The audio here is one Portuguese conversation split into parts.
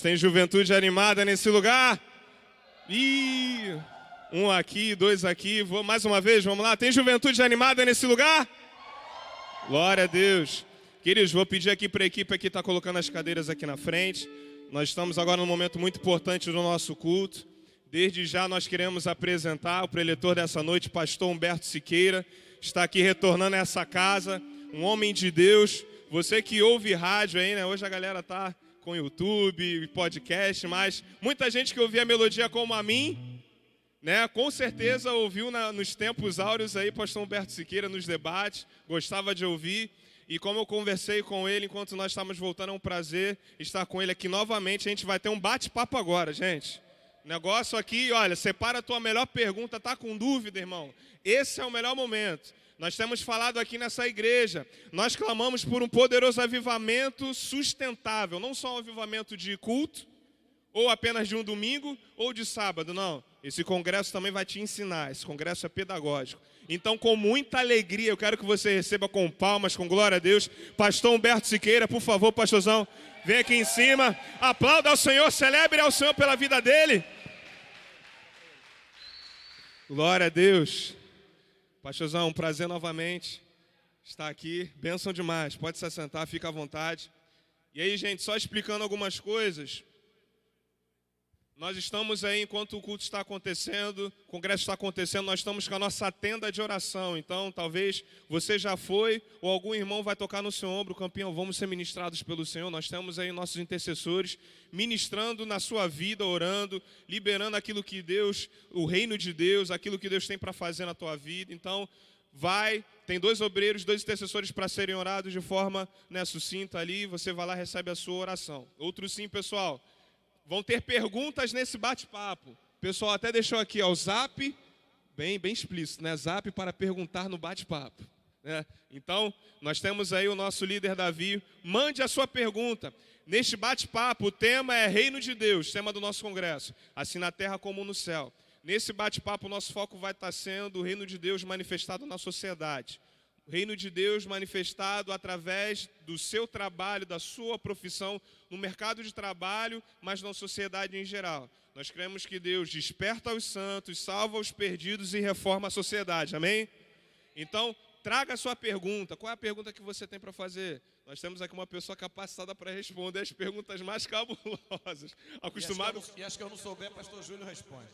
Tem juventude animada nesse lugar? Um aqui, dois aqui. Mais uma vez, vamos lá. Tem juventude animada nesse lugar? Glória a Deus. Queridos, vou pedir aqui para a equipe que está colocando as cadeiras aqui na frente. Nós estamos agora num momento muito importante do nosso culto. Desde já nós queremos apresentar o preletor dessa noite, pastor Humberto Siqueira. Está aqui retornando a essa casa, um homem de Deus. Você que ouve rádio aí, né? Hoje a galera está com YouTube, podcast, mas muita gente que ouvia a melodia como a mim, né? Com certeza ouviu nos tempos áureos aí, pastor Humberto Siqueira nos debates, gostava de ouvir. E como eu conversei com ele enquanto nós estávamos voltando, é um prazer estar com ele aqui novamente. A gente vai ter um bate-papo agora, gente. Negócio aqui, olha, separa a tua melhor pergunta, tá com dúvida, irmão? Esse é o melhor momento. Nós temos falado aqui nessa igreja, nós clamamos por um poderoso avivamento sustentável, não só um avivamento de culto, ou apenas de um domingo, ou de sábado, não. Esse congresso também vai te ensinar, esse congresso é pedagógico. Então, com muita alegria, eu quero que você receba com palmas, com glória a Deus, pastor Humberto Siqueira, por favor, pastorzão, vem aqui em cima, aplauda ao Senhor, celebre ao Senhor pela vida dele. Glória a Deus. Pastorzão, um prazer novamente estar aqui, bênção demais, pode se assentar, fica à vontade. E aí, gente, só explicando algumas coisas, nós estamos aí, enquanto o culto está acontecendo, o congresso está acontecendo, nós estamos com a nossa tenda de oração. Então, talvez você já foi, ou algum irmão vai tocar no seu ombro, campeão, vamos ser ministrados pelo Senhor. Nós temos aí nossos intercessores ministrando na sua vida, orando, liberando aquilo que Deus, o reino de Deus, aquilo que Deus tem para fazer na tua vida. Então, tem 2 obreiros, 2 intercessores para serem orados de forma sucinta ali, você vai lá e recebe a sua oração. Outro sim, pessoal. Vão ter perguntas nesse bate-papo. O pessoal até deixou aqui, ó, o zap, bem explícito, né? Zap para perguntar no bate-papo, né? Então, nós temos aí o nosso líder Davi. Mande a sua pergunta. Neste bate-papo, o tema é Reino de Deus, tema do nosso congresso. Assim na terra como no céu. Nesse bate-papo, o nosso foco vai estar sendo o Reino de Deus manifestado na sociedade. O reino de Deus manifestado através do seu trabalho, da sua profissão, no mercado de trabalho, mas na sociedade em geral. Nós cremos que Deus desperta os santos, salva os perdidos e reforma a sociedade, amém? Então, traga a sua pergunta. Qual é a pergunta que você tem para fazer? Nós temos aqui uma pessoa capacitada para responder as perguntas mais cabulosas. Acostumado... E acho que eu não souber, pastor Júlio responde.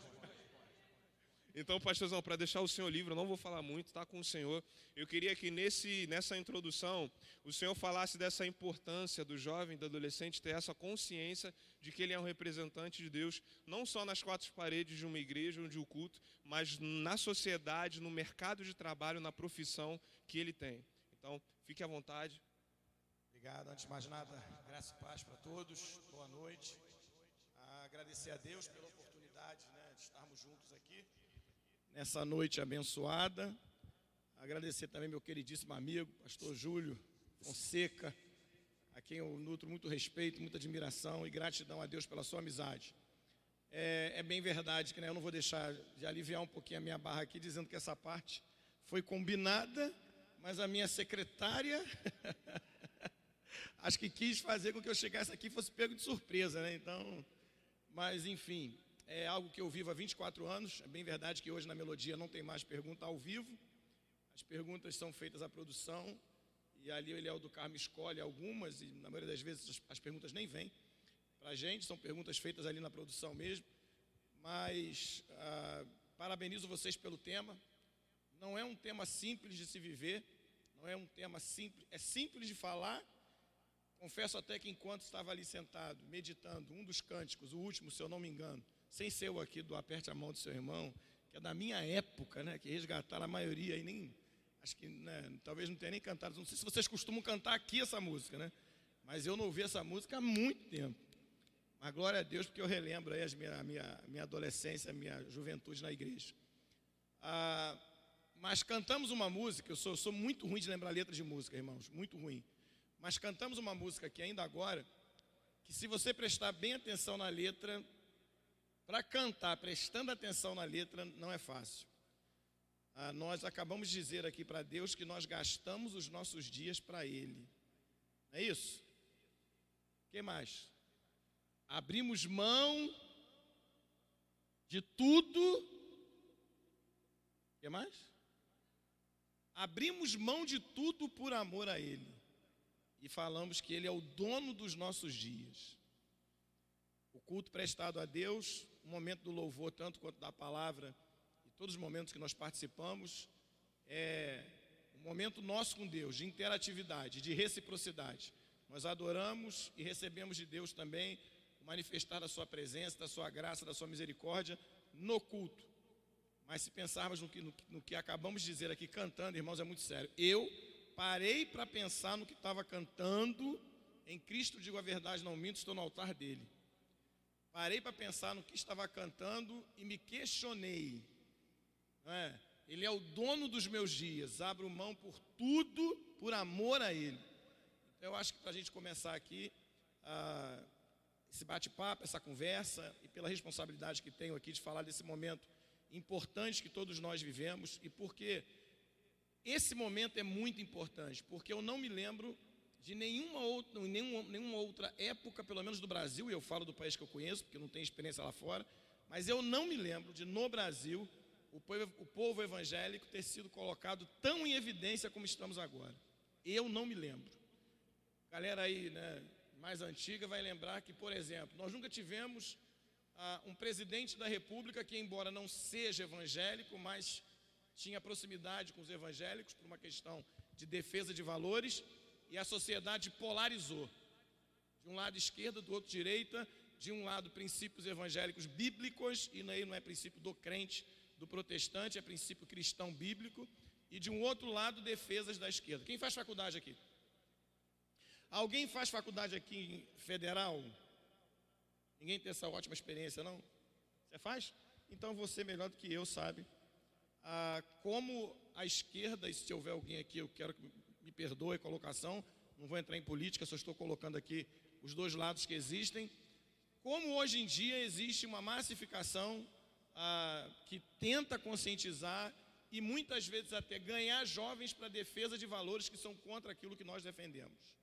Então, pastorzão, para deixar o senhor livre, eu não vou falar muito, tá com o senhor. Eu queria que nessa introdução, o senhor falasse dessa importância do jovem, do adolescente, ter essa consciência de que ele é um representante de Deus, não só nas 4 paredes de uma igreja ou de um culto, mas na sociedade, no mercado de trabalho, na profissão que ele tem. Então, fique à vontade. Obrigado. Antes de mais nada, graça e paz para todos. Boa noite. Agradecer a Deus pela oportunidade, de estarmos juntos aqui nessa noite abençoada. Agradecer também meu queridíssimo amigo, pastor Júlio Fonseca, a quem eu nutro muito respeito, muita admiração e gratidão a Deus pela sua amizade. É bem verdade que eu não vou deixar de aliviar um pouquinho a minha barra aqui, dizendo que essa parte foi combinada, mas a minha secretária acho que quis fazer com que eu chegasse aqui e fosse pego de surpresa, Então, mas enfim, é algo que eu vivo há 24 anos. É bem verdade que hoje na Melodia não tem mais pergunta ao vivo. As perguntas são feitas à produção. E ali o Eliel do Carmo escolhe algumas. E na maioria das vezes as perguntas nem vêm para a gente. São perguntas feitas ali na produção mesmo. Mas parabenizo vocês pelo tema. Não é um tema simples de se viver. Não é um tema simples. É simples de falar. Confesso até que enquanto estava ali sentado, meditando, um dos cânticos, o último, se eu não me engano, sem ser o aqui do Aperte a Mão do Seu Irmão, que é da minha época, que resgataram a maioria, e nem, acho que, talvez não tenha nem cantado, não sei se vocês costumam cantar aqui essa música, mas eu não ouvi essa música há muito tempo. Mas glória a Deus, porque eu relembro aí a minha adolescência, a minha juventude na igreja. Mas cantamos uma música, eu sou muito ruim de lembrar letra de música, irmãos, muito ruim. Mas cantamos uma música aqui ainda agora, que se você prestar bem atenção na letra, para cantar, prestando atenção na letra, não é fácil. Nós acabamos de dizer aqui para Deus que nós gastamos os nossos dias para Ele. Não é isso? O que mais? Abrimos mão de tudo. O que mais? Abrimos mão de tudo por amor a Ele. E falamos que Ele é o dono dos nossos dias. O culto prestado a Deus, o momento do louvor, tanto quanto da palavra, e todos os momentos que nós participamos, é um momento nosso com Deus, de interatividade, de reciprocidade. Nós adoramos e recebemos de Deus também o manifestar da sua presença, da sua graça, da sua misericórdia no culto. Mas se pensarmos no que acabamos de dizer aqui cantando, irmãos, é muito sério. Eu parei para pensar no que estava cantando, em Cristo digo a verdade, não minto, estou no altar dele. Parei para pensar no que estava cantando e me questionei. Não é? Ele é o dono dos meus dias, abro mão por tudo, por amor a Ele. Então eu acho que para a gente começar aqui, esse bate-papo, essa conversa, e pela responsabilidade que tenho aqui de falar desse momento importante que todos nós vivemos, e porque esse momento é muito importante, porque eu não me lembro de nenhuma outra época, pelo menos do Brasil, e eu falo do país que eu conheço, porque eu não tenho experiência lá fora, mas eu não me lembro de, no Brasil, o povo evangélico ter sido colocado tão em evidência como estamos agora. Eu não me lembro. Galera aí, né, mais antiga vai lembrar que, por exemplo, nós nunca tivemos um presidente da República que, embora não seja evangélico, mas tinha proximidade com os evangélicos por uma questão de defesa de valores, e a sociedade polarizou. De um lado esquerda, do outro direita, de um lado princípios evangélicos bíblicos, e aí não é princípio do crente, do protestante, é princípio cristão bíblico, e de um outro lado defesas da esquerda. Quem faz faculdade aqui? Alguém faz faculdade aqui em federal? Ninguém tem essa ótima experiência, não? Você faz? Então você melhor do que eu sabe como a esquerda, e se houver alguém aqui, eu quero que me perdoe a colocação, não vou entrar em política, só estou colocando aqui os dois lados que existem, como hoje em dia existe uma massificação que tenta conscientizar e muitas vezes até ganhar jovens para a defesa de valores que são contra aquilo que nós defendemos.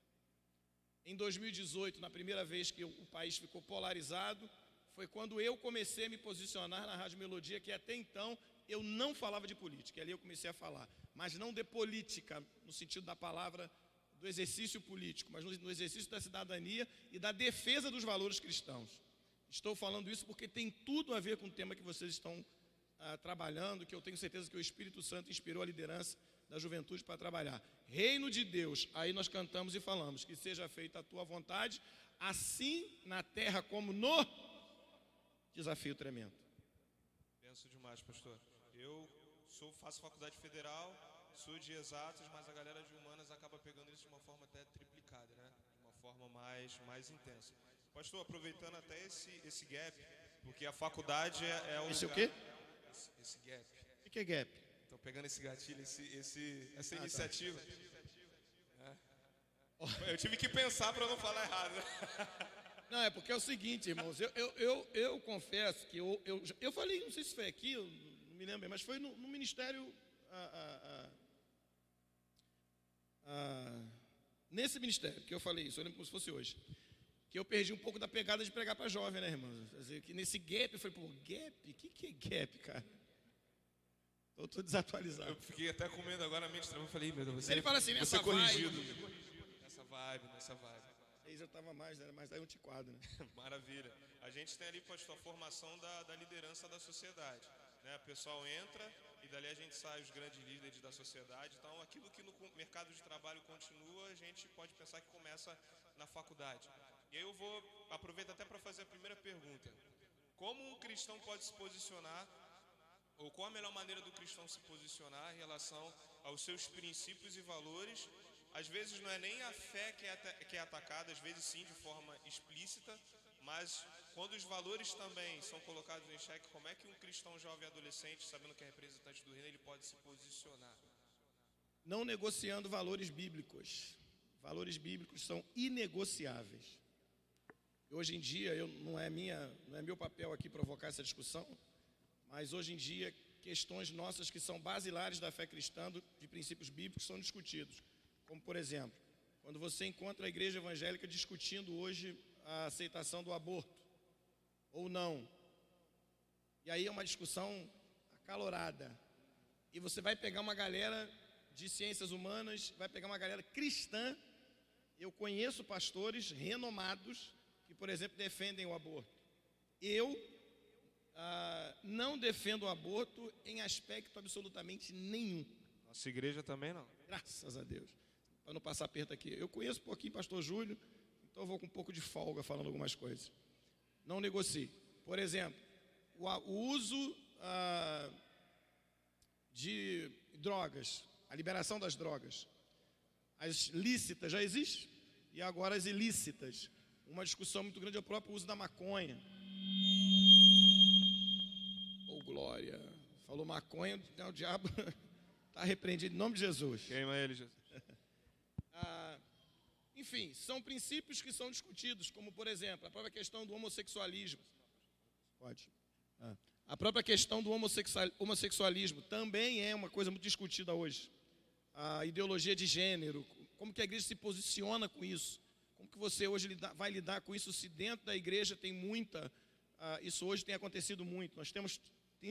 Em 2018, na primeira vez que o país ficou polarizado, foi quando eu comecei a me posicionar na Rádio Melodia, que até então eu não falava de política, e ali eu comecei a falar, mas não de política, no sentido da palavra do exercício político, mas no exercício da cidadania e da defesa dos valores cristãos. Estou falando isso porque tem tudo a ver com o tema que vocês estão trabalhando, que eu tenho certeza que o Espírito Santo inspirou a liderança da juventude para trabalhar. Reino de Deus, aí nós cantamos e falamos, que seja feita a tua vontade, assim na terra como no desafio tremendo. Penso demais, pastor. Eu faço faculdade federal, sou de exatas, mas a galera de humanas acaba pegando isso de uma forma até triplicada, né? De uma forma mais intensa. Pastor, aproveitando até esse gap, porque a faculdade é o Esse lugar... o quê? Esse gap. O que é gap? Estou pegando esse gatilho, essa iniciativa. Eu tive que pensar para não falar errado. Não, é porque é o seguinte, irmãos, eu confesso que eu falei, não sei se foi aqui, eu não me lembro bem, mas foi no ministério, nesse ministério que eu falei isso, eu lembro como se fosse hoje, que eu perdi um pouco da pegada de pregar para jovem, né, irmãos? Quer dizer, que nesse gap, eu falei, pô, gap? O que é gap, cara? Eu estou desatualizado. Eu fiquei até com medo agora, a mente travou, eu falei, meu Deus, Ele fala assim, nessa corrigido. Nessa vibe. Aí já estava mais, era mais antiquado, né? Maravilha. A gente tem ali, pastor, a formação da liderança da sociedade, né? O pessoal entra e dali a gente sai os grandes líderes da sociedade. Então, aquilo que no mercado de trabalho continua, a gente pode pensar que começa na faculdade. E aí eu vou aproveitar até para fazer a primeira pergunta. Como um cristão pode se posicionar, ou qual a melhor maneira do cristão se posicionar em relação aos seus princípios e valores? Às vezes não é nem a fé que é atacada, às vezes sim de forma explícita, mas quando os valores também são colocados em xeque, como é que um cristão jovem adolescente, sabendo que é representante do reino, ele pode se posicionar? Não negociando valores bíblicos. Valores bíblicos são inegociáveis. Hoje em dia, não é meu papel aqui provocar essa discussão, mas hoje em dia, questões nossas que são basilares da fé cristã, de princípios bíblicos, são discutidos. Como, por exemplo, quando você encontra a igreja evangélica discutindo hoje a aceitação do aborto ou não. E aí é uma discussão acalorada. E você vai pegar uma galera de ciências humanas, vai pegar uma galera cristã. Eu conheço pastores renomados que, por exemplo, defendem o aborto. Eu não defendo o aborto em aspecto absolutamente nenhum. Nossa igreja também não. Graças a Deus. Para não passar aperto aqui. Eu conheço um pouquinho o pastor Júlio, então eu vou com um pouco de folga falando algumas coisas. Não negocie. Por exemplo, o uso de drogas, a liberação das drogas. As lícitas já existem e agora as ilícitas. Uma discussão muito grande é o próprio uso da maconha. Oh, glória. Falou maconha, o diabo está repreendido em nome de Jesus. Queima ele, Jesus. Enfim, são princípios que são discutidos, como, por exemplo, a própria questão do homossexualismo. Pode. A própria questão do homossexualismo também é uma coisa muito discutida hoje. A ideologia de gênero, como que a igreja se posiciona com isso? Como que você hoje vai lidar com isso se dentro da igreja tem muita... isso hoje tem acontecido muito. Nós temos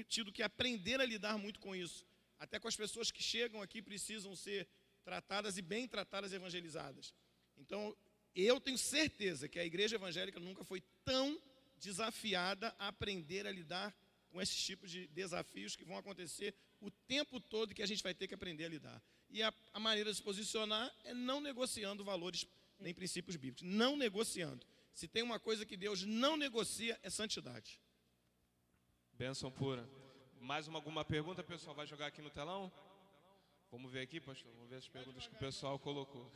tido que aprender a lidar muito com isso. Até com as pessoas que chegam aqui precisam ser tratadas e bem tratadas e evangelizadas. Então, eu tenho certeza que a igreja evangélica nunca foi tão desafiada a aprender a lidar com esses tipos de desafios que vão acontecer o tempo todo e que a gente vai ter que aprender a lidar. E a maneira de se posicionar é não negociando valores nem princípios bíblicos. Não negociando. Se tem uma coisa que Deus não negocia, é santidade. Bênção pura. Mais alguma pergunta, pessoal? Vai jogar aqui no telão? Vamos ver aqui, pastor? Vamos ver as perguntas que o pessoal colocou.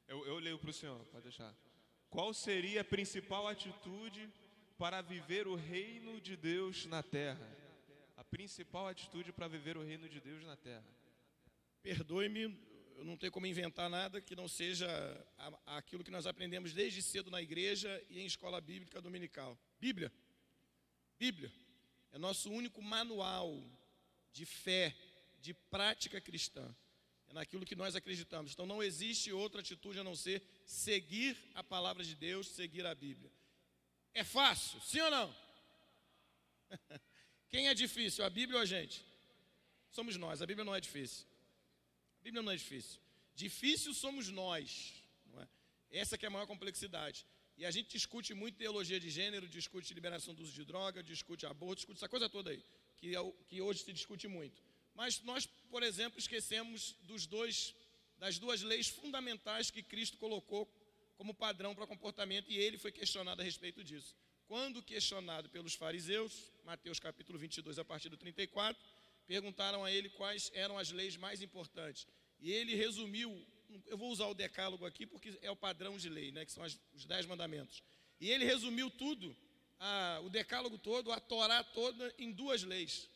Eu leio para o senhor, pode deixar. Qual seria a principal atitude para viver o reino de Deus na terra? A principal atitude para viver o reino de Deus na terra. Perdoe-me, eu não tenho como inventar nada que não seja aquilo que nós aprendemos desde cedo na igreja e em escola bíblica dominical. Bíblia. Bíblia é nosso único manual de fé, de prática cristã. É naquilo que nós acreditamos. Então não existe outra atitude a não ser seguir a palavra de Deus, seguir a Bíblia. É fácil, sim ou não? Quem é difícil, a Bíblia ou a gente? Somos nós, a Bíblia não é difícil. A Bíblia não é difícil. Difícil somos nós, não é? Essa que é a maior complexidade. E a gente discute muito teologia de gênero, discute liberação do uso de droga, discute aborto, discute essa coisa toda aí, que hoje se discute muito. Mas nós, por exemplo, esquecemos das duas leis fundamentais que Cristo colocou como padrão para comportamento, e ele foi questionado a respeito disso. Quando questionado pelos fariseus, Mateus capítulo 22, a partir do 34, perguntaram a ele quais eram as leis mais importantes. E ele resumiu, eu vou usar o decálogo aqui porque é o padrão de lei, né, que são os 10 mandamentos. E ele resumiu tudo, o decálogo todo, a Torá toda, em duas leis.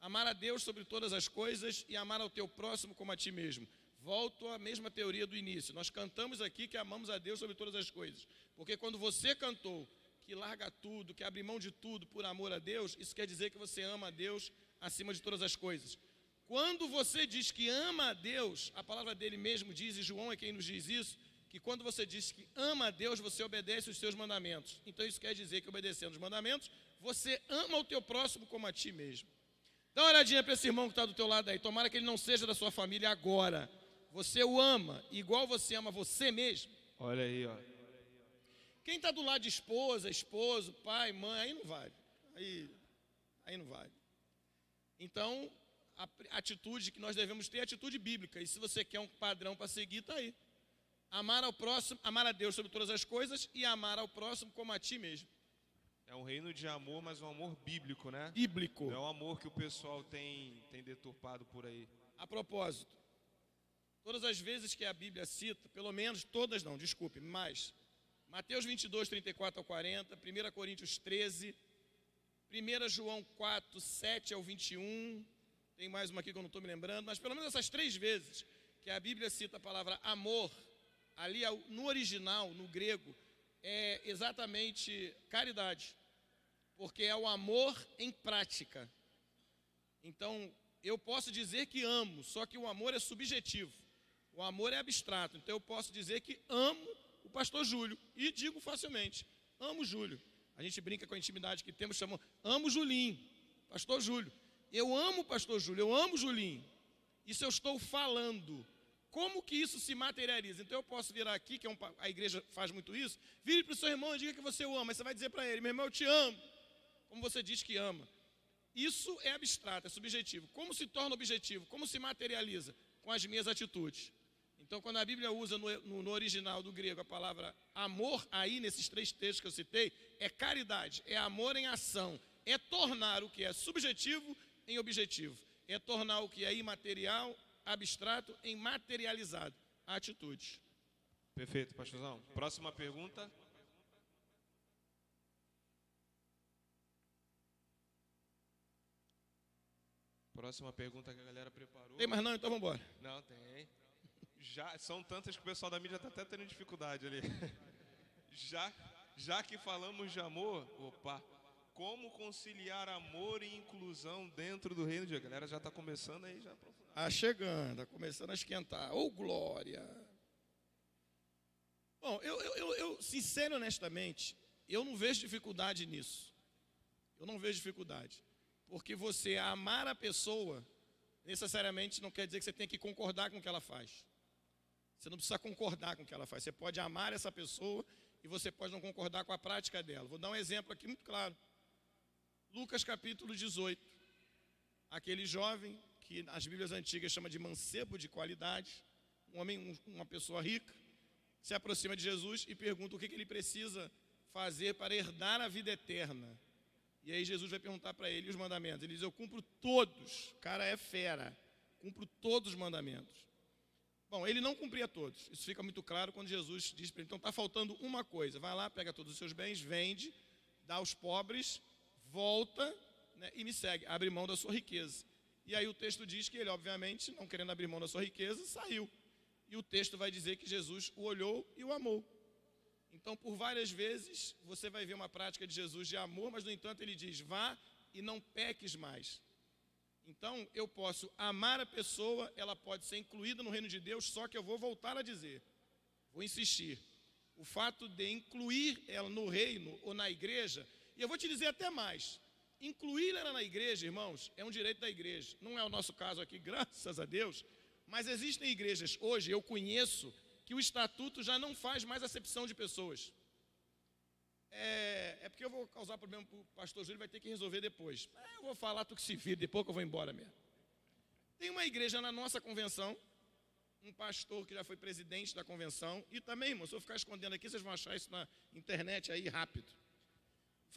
Amar a Deus sobre todas as coisas e amar ao teu próximo como a ti mesmo. Volto à mesma teoria do início. Nós cantamos aqui que amamos a Deus sobre todas as coisas. Porque quando você cantou que larga tudo, que abre mão de tudo por amor a Deus, isso quer dizer que você ama a Deus acima de todas as coisas. Quando você diz que ama a Deus, a palavra dele mesmo diz, e João é quem nos diz isso, que quando você diz que ama a Deus, você obedece os seus mandamentos. Então isso quer dizer que obedecendo os mandamentos, você ama o teu próximo como a ti mesmo. Dá uma olhadinha para esse irmão que está do teu lado aí. Tomara que ele não seja da sua família agora. Você o ama igual você ama você mesmo. Olha aí, ó. Quem está do lado de esposa, esposo, pai, mãe, aí não vale. Aí não vale. Então, a atitude que nós devemos ter é a atitude bíblica. E se você quer um padrão para seguir, está aí. Amar ao próximo, amar a Deus sobre todas as coisas e amar ao próximo como a ti mesmo. É um reino de amor, mas um amor bíblico, né? Bíblico. Não é um amor que o pessoal tem deturpado por aí. A propósito, todas as vezes que a Bíblia cita, pelo menos todas não, desculpe, mas Mateus 22, 34 ao 40, 1 Coríntios 13, 1 João 4, 7 ao 21, tem mais uma aqui que eu não estou me lembrando, mas pelo menos essas 3 vezes que a Bíblia cita a palavra amor, ali no original, no grego, é exatamente caridade, porque é o amor em prática. Então, eu posso dizer que amo, só que o amor é subjetivo, o amor é abstrato, então eu posso dizer que amo o pastor Júlio. E digo facilmente, amo Júlio. A gente brinca com a intimidade que temos, chamamos, amo Julinho, pastor Júlio. Eu amo o pastor Júlio, eu amo Julinho. Isso eu estou falando. Como que isso se materializa? Então eu posso virar aqui, que a igreja faz muito isso, vire para o seu irmão e diga que você o ama. Aí você vai dizer para ele, meu irmão, eu te amo. Como você diz que ama. Isso é abstrato, é subjetivo. Como se torna objetivo? Como se materializa? Com as minhas atitudes. Então, quando a Bíblia usa no original do grego a palavra amor, aí nesses 3 textos que eu citei, é caridade, é amor em ação, é tornar o que é subjetivo em objetivo, é tornar o que é imaterial, abstrato, em materializado, atitudes. Perfeito, pastorzão. Próxima pergunta. Próxima pergunta que a galera preparou. Tem mais não? Então vamos embora. Não, tem. Já, são tantas que o pessoal da mídia está até tendo dificuldade ali. Já que falamos de amor, como conciliar amor e inclusão dentro do reino de Deus? A galera já está começando aí, já. Chegando, tá começando a esquentar. Ô, glória! Bom, eu sincero e honestamente, eu não vejo dificuldade nisso. Eu não vejo dificuldade. Porque você amar a pessoa, necessariamente não quer dizer que você tem que concordar com o que ela faz. Você não precisa concordar com o que ela faz. Você pode amar essa pessoa e você pode não concordar com a prática dela. Vou dar um exemplo aqui muito claro. Lucas capítulo 18. Aquele jovem que as Bíblias antigas chamam de mancebo de qualidade, um homem, uma pessoa rica, se aproxima de Jesus e pergunta o que ele precisa fazer para herdar a vida eterna. E aí Jesus vai perguntar para ele os mandamentos. Ele diz, eu cumpro todos. O cara é fera. Cumpro todos os mandamentos. Bom, ele não cumpria todos. Isso fica muito claro quando Jesus diz para ele, então está faltando uma coisa. Vai lá, pega todos os seus bens, vende, dá aos pobres, volta, né, e me segue. Abre mão da sua riqueza. E aí o texto diz que ele, obviamente, não querendo abrir mão da sua riqueza, saiu. E o texto vai dizer que Jesus o olhou e o amou. Então, por várias vezes, você vai ver uma prática de Jesus de amor, mas, no entanto, ele diz, vá e não peques mais. Então, eu posso amar a pessoa, ela pode ser incluída no reino de Deus, só que eu vou voltar a dizer, vou insistir. O fato de incluir ela no reino ou na igreja, e eu vou te dizer até mais, incluir ela na igreja, irmãos, é um direito da igreja. Não é o nosso caso aqui, graças a Deus, mas existem igrejas hoje, eu conheço, que o estatuto já não faz mais acepção de pessoas. É porque eu vou causar problema para o pastor Júlio, vai ter que resolver depois. Eu vou falar tu que se vira, depois que eu vou embora mesmo. Tem uma igreja na nossa convenção, um pastor que já foi presidente da convenção, e também, irmão, se eu ficar escondendo aqui, vocês vão achar isso na internet aí rápido.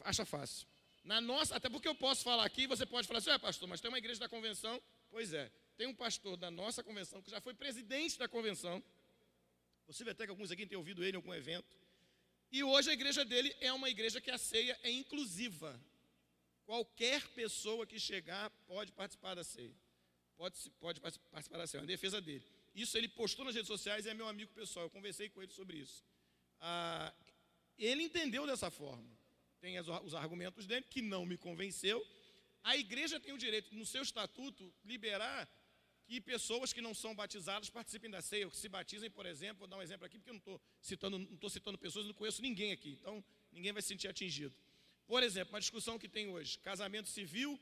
Acha fácil. Na nossa, até porque eu posso falar aqui, você pode falar assim, pastor, mas tem uma igreja da convenção. Pois é, tem um pastor da nossa convenção que já foi presidente da convenção. Possível até que alguns aqui tenham ouvido ele em algum evento. E hoje a igreja dele é uma igreja que a ceia é inclusiva. Qualquer pessoa que chegar pode participar da ceia. Pode participar da ceia, é uma defesa dele. Isso ele postou nas redes sociais e é meu amigo pessoal, eu conversei com ele sobre isso. Ele entendeu dessa forma. Tem os argumentos dele, que não me convenceu. A igreja tem o direito, no seu estatuto, liberar que pessoas que não são batizadas participem da ceia, ou que se batizem, por exemplo, vou dar um exemplo aqui, porque eu não estou citando pessoas, não conheço ninguém aqui, então ninguém vai se sentir atingido. Por exemplo, uma discussão que tem hoje, casamento civil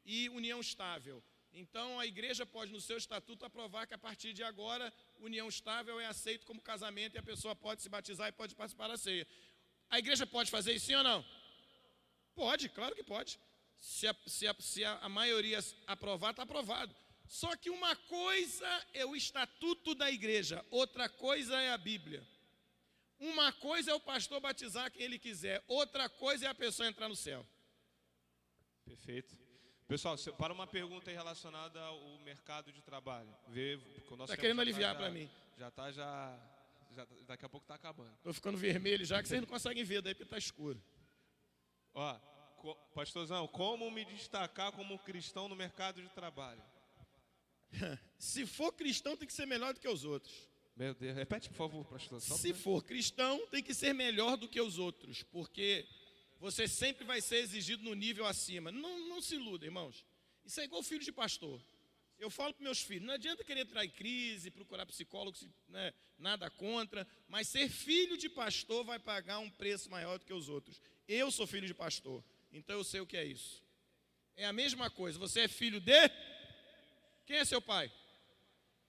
e união estável. Então a igreja pode, no seu estatuto, aprovar que a partir de agora, união estável é aceito como casamento e a pessoa pode se batizar e pode participar da ceia. A igreja pode fazer isso sim ou não? Pode, claro que pode. Se a maioria aprovar, está aprovado. Só que uma coisa é o estatuto da igreja, outra coisa é a Bíblia. Uma coisa é o pastor batizar quem ele quiser, outra coisa é a pessoa entrar no céu. Perfeito. Pessoal, para uma pergunta aí relacionada ao mercado de trabalho. Está querendo aliviar para mim. Daqui a pouco está acabando. Estou ficando vermelho já, que vocês não conseguem ver daí porque está escuro. Pastorzão, como me destacar como cristão no mercado de trabalho? Se for cristão, tem que ser melhor do que os outros. Meu Deus, repete, por favor, pastor. Se for cristão, tem que ser melhor do que os outros, porque você sempre vai ser exigido no nível acima. Não se iluda, irmãos. Isso é igual filho de pastor. Eu falo para meus filhos, não adianta querer entrar em crise, procurar psicólogo, né, nada contra, mas ser filho de pastor vai pagar um preço maior do que os outros. Eu sou filho de pastor, então eu sei o que é isso. É a mesma coisa, você é filho de... Quem é seu pai?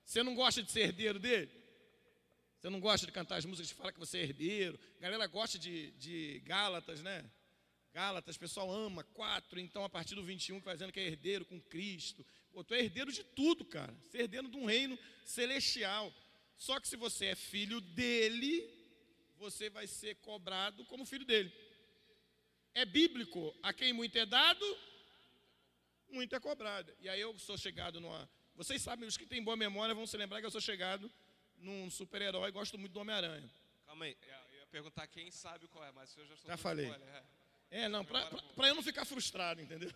Você não gosta de ser herdeiro dele? Você não gosta de cantar as músicas que falam que você é herdeiro? A galera gosta de Gálatas, né? Gálatas, o pessoal ama 4, então a partir do 21, fazendo que é herdeiro com Cristo. Pô, tu é herdeiro de tudo, cara. Você é herdeiro de um reino celestial. Só que se você é filho dele, você vai ser cobrado como filho dele. É bíblico, a quem muito é dado, muito é cobrado. E aí eu sou chegado numa... Vocês sabem, os que têm boa memória vão se lembrar que eu sou chegado num super-herói, gosto muito do Homem-Aranha. Calma aí, eu ia perguntar quem sabe qual é, mas eu já estou... Já falei. Não, pra eu não ficar frustrado, entendeu?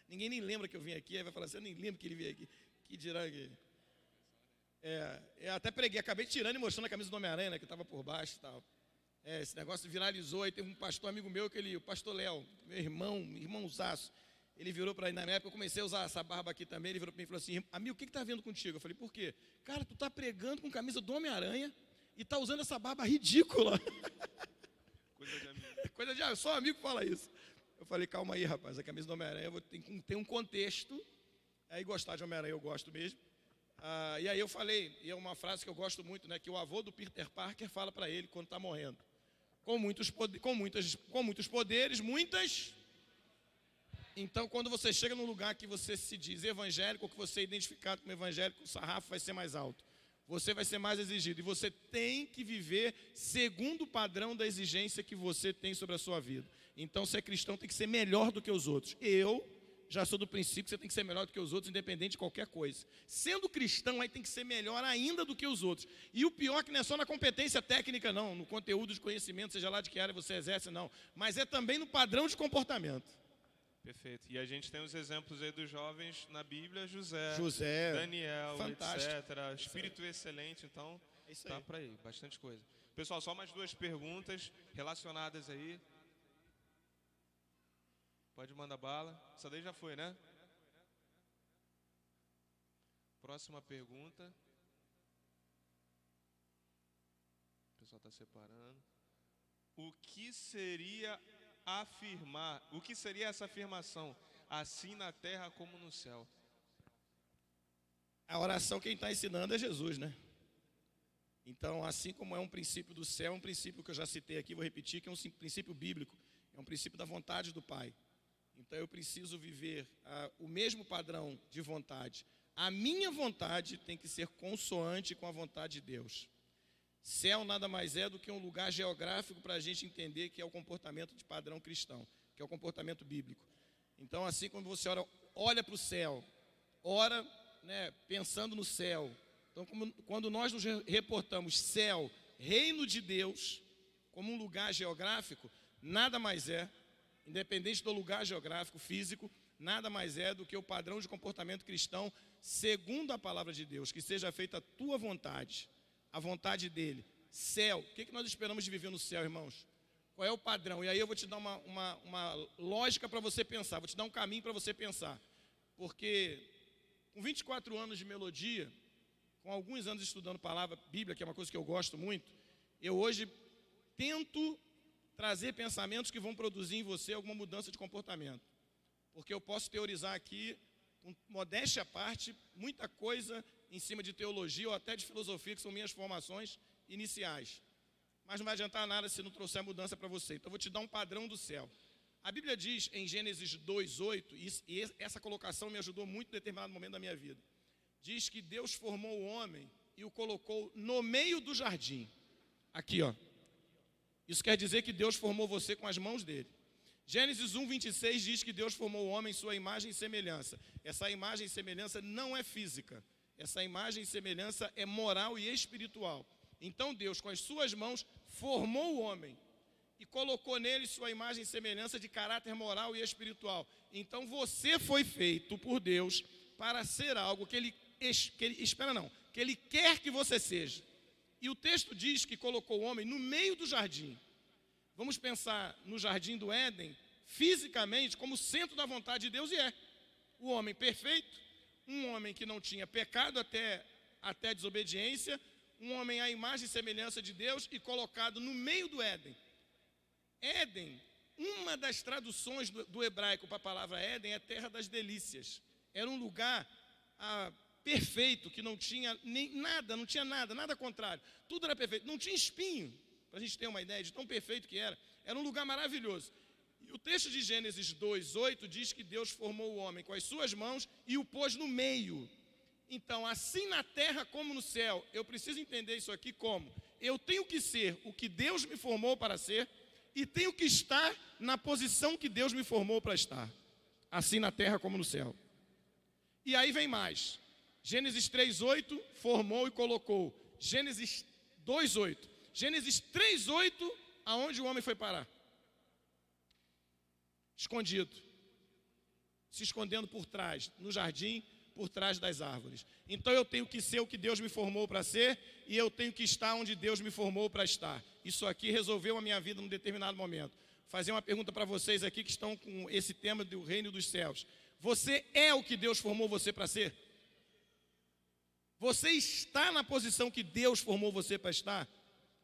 Ninguém nem lembra que eu vim aqui, aí vai falar assim, eu nem lembro que ele veio aqui. Que dirá que... até preguei, acabei tirando e mostrando a camisa do Homem-Aranha, né, que estava por baixo e tal. Esse negócio viralizou, aí teve um pastor amigo meu, o pastor Léo, meu irmãozaço, ele virou para mim, na minha época eu comecei a usar essa barba aqui também, ele virou para mim e falou assim, amigo, o que está vendo contigo? Eu falei, por quê? Cara, tu está pregando com camisa do Homem-Aranha e está usando essa barba ridícula. Coisa de amigo. Coisa de amigo, só amigo fala isso. Eu falei, calma aí, rapaz, a camisa do Homem-Aranha tem um contexto, aí gostar de Homem-Aranha eu gosto mesmo. E aí eu falei, e é uma frase que eu gosto muito, né, que o avô do Peter Parker fala para ele quando está morrendo. Com muitos poderes, muitas... Então, quando você chega num lugar que você se diz evangélico, que você é identificado como evangélico, o sarrafo vai ser mais alto. Você vai ser mais exigido. E você tem que viver segundo o padrão da exigência que você tem sobre a sua vida. Então, ser cristão tem que ser melhor do que os outros. Eu já sou do princípio que você tem que ser melhor do que os outros, independente de qualquer coisa. Sendo cristão, aí tem que ser melhor ainda do que os outros. E o pior é que não é só na competência técnica, não. No conteúdo de conhecimento, seja lá de que área você exerce, não. Mas é também no padrão de comportamento. Perfeito. E a gente tem os exemplos aí dos jovens na Bíblia, José, Daniel, fantástico. etc. Espírito excelente, então tá para aí, bastante coisa. Pessoal, só mais 2 perguntas relacionadas aí. Pode mandar bala. Essa daí já foi, né? Próxima pergunta. O pessoal está separando. O que seria essa afirmação? Assim na terra como no céu. A oração quem está ensinando é Jesus, né? Então, assim como é um princípio do céu, um princípio que eu já citei aqui, vou repetir, que é um princípio bíblico, é um princípio da vontade do Pai. Então, eu preciso viver o mesmo padrão de vontade. A minha vontade tem que ser consoante com a vontade de Deus. Céu nada mais é do que um lugar geográfico para a gente entender que é o comportamento de padrão cristão, que é o comportamento bíblico. Então, assim como você olha para o céu, ora, né, pensando no céu. Então, quando nós nos reportamos céu, reino de Deus, como um lugar geográfico, nada mais é, independente do lugar geográfico, físico, nada mais é do que o padrão de comportamento cristão, segundo a palavra de Deus, que seja feita a tua vontade, a vontade dele. Céu, o que nós esperamos de viver no céu, irmãos? Qual é o padrão? E aí eu vou te dar uma lógica para você pensar, vou te dar um caminho para você pensar. Porque com 24 anos de melodia, com alguns anos estudando palavra bíblia, que é uma coisa que eu gosto muito, eu hoje tento trazer pensamentos que vão produzir em você alguma mudança de comportamento. Porque eu posso teorizar aqui, com modéstia à parte, muita coisa em cima de teologia ou até de filosofia, que são minhas formações iniciais. Mas não vai adiantar nada se não trouxer mudança para você. Então eu vou te dar um padrão do céu. A Bíblia diz em Gênesis 2:8, e essa colocação me ajudou muito em determinado momento da minha vida. Diz que Deus formou o homem e o colocou no meio do jardim. Aqui, ó. Isso quer dizer que Deus formou você com as mãos dele. Gênesis 1:26 diz que Deus formou o homem em sua imagem e semelhança. Essa imagem e semelhança não é física. Essa imagem e semelhança é moral e espiritual. Então Deus, com as suas mãos, formou o homem e colocou nele sua imagem e semelhança de caráter moral e espiritual. Então você foi feito por Deus para ser algo que ele quer que você seja. E o texto diz que colocou o homem no meio do jardim. Vamos pensar no jardim do Éden, fisicamente, como centro da vontade de Deus, e é. O homem perfeito, um homem que não tinha pecado até desobediência, um homem à imagem e semelhança de Deus e colocado no meio do Éden. Éden, uma das traduções do hebraico para a palavra Éden é terra das delícias. Era um lugar perfeito, que não tinha nada contrário. Tudo era perfeito, não tinha espinho, para a gente ter uma ideia de tão perfeito que era. Era um lugar maravilhoso. E o texto de Gênesis 2:8 diz que Deus formou o homem com as suas mãos e o pôs no meio. Então, assim na terra como no céu, eu preciso entender isso aqui como: eu tenho que ser o que Deus me formou para ser e tenho que estar na posição que Deus me formou para estar. Assim na terra como no céu. E aí vem mais. Gênesis 3:8 formou e colocou. Gênesis 2:8. Gênesis 3:8, aonde o homem foi parar? Escondido. Se escondendo por trás, no jardim, por trás das árvores. Então eu tenho que ser o que Deus me formou para ser e eu tenho que estar onde Deus me formou para estar. Isso aqui resolveu a minha vida num determinado momento. Fazer uma pergunta para vocês aqui que estão com esse tema do reino dos céus. Você é o que Deus formou você para ser? Você está na posição que Deus formou você para estar?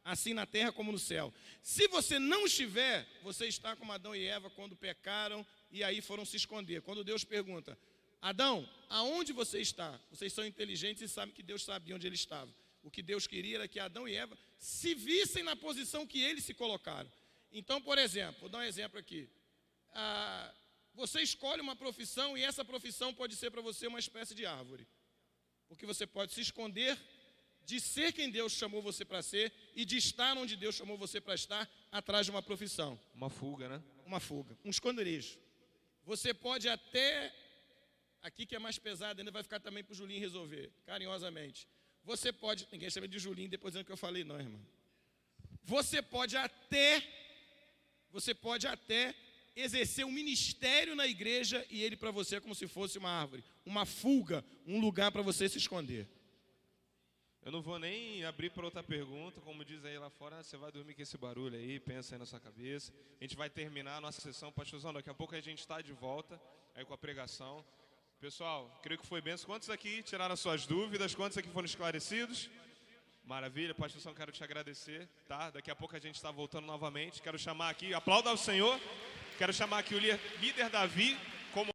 Assim na terra como no céu. Se você não estiver, você está como Adão e Eva quando pecaram e aí foram se esconder. Quando Deus pergunta: Adão, aonde você está? Vocês são inteligentes e sabem que Deus sabia onde ele estava. O que Deus queria era que Adão e Eva se vissem na posição que eles se colocaram. Então, por exemplo, vou dar um exemplo aqui. Você escolhe uma profissão e essa profissão pode ser para você uma espécie de árvore. Porque você pode se esconder de ser quem Deus chamou você para ser e de estar onde Deus chamou você para estar atrás de uma profissão. Uma fuga, né? Uma fuga, um esconderijo. Você pode até, aqui que é mais pesado, ainda vai ficar também para o Julinho resolver, carinhosamente. Você pode, ninguém chama de Julinho depois do que eu falei não, irmão. Você pode até exercer um ministério na igreja e ele para você é como se fosse uma árvore, uma fuga, um lugar para você se esconder. Eu não vou nem abrir para outra pergunta, como diz aí lá fora, você vai dormir com esse barulho aí, pensa aí na sua cabeça. A gente vai terminar a nossa sessão, pastorzão, daqui a pouco a gente está de volta aí com a pregação. Pessoal, creio que foi benção. Quantos aqui tiraram suas dúvidas? Quantos aqui foram esclarecidos? Maravilha, pastorzão, quero te agradecer, tá? Daqui a pouco a gente está voltando novamente. Quero chamar aqui, aplauda ao Senhor. Quero chamar aqui o líder Davi.